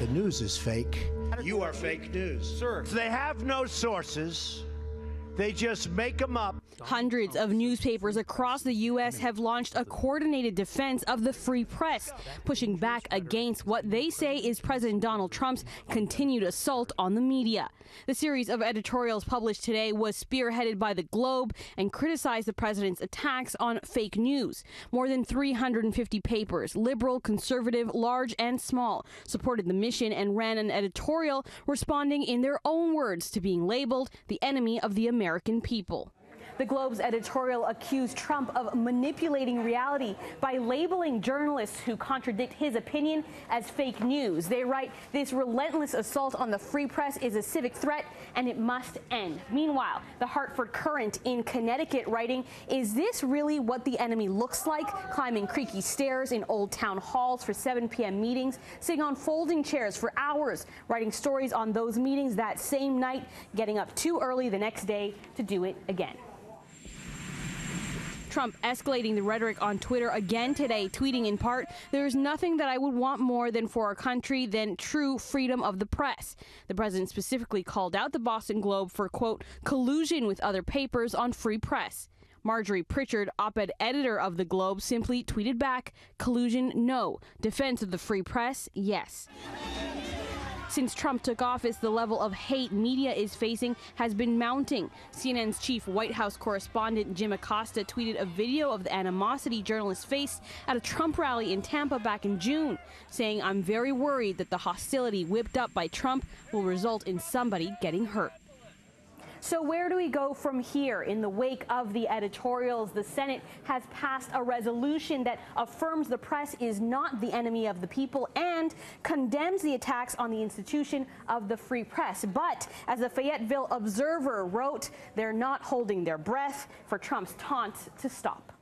The news is fake. You are fake news. Sir. They have no sources. They just make them up. Hundreds of newspapers across the U.S. have launched a coordinated defense of the free press, pushing back against what they say is President Donald Trump's continued assault on the media. The series of editorials published today was spearheaded by the Globe and criticized the president's attacks on fake news. More than 350 papers, liberal, conservative, large and small, supported the mission and ran an editorial responding in their own words to being labeled the enemy of the American people. The Globe's editorial accused Trump of manipulating reality by labeling journalists who contradict his opinion as fake news. They write, "This relentless assault on the free press is a civic threat and it must end." Meanwhile, the Hartford Courant in Connecticut writing, "Is this really what the enemy looks like? Climbing creaky stairs in old town halls for 7 p.m. meetings, sitting on folding chairs for hours, writing stories on those meetings that same night, getting up too early the next day to do it again." Trump escalating the rhetoric on Twitter again today, tweeting in part, "There is nothing that I would want more than for our country than true freedom of the press." The president specifically called out the Boston Globe for, quote, collusion with other papers on free press. Marjorie Pritchard, op-ed editor of the Globe, simply tweeted back, "Collusion, no. Defense of the free press, yes." Since Trump took office, the level of hate media is facing has been mounting. CNN's chief White House correspondent Jim Acosta tweeted a video of the animosity journalists faced at a Trump rally in Tampa back in June, saying, "I'm very worried that the hostility whipped up by Trump will result in somebody getting hurt." So where do we go from here? In the wake of the editorials, the Senate has passed a resolution that affirms the press is not the enemy of the people and condemns the attacks on the institution of the free press. But as the Fayetteville Observer wrote, they're not holding their breath for Trump's taunt to stop.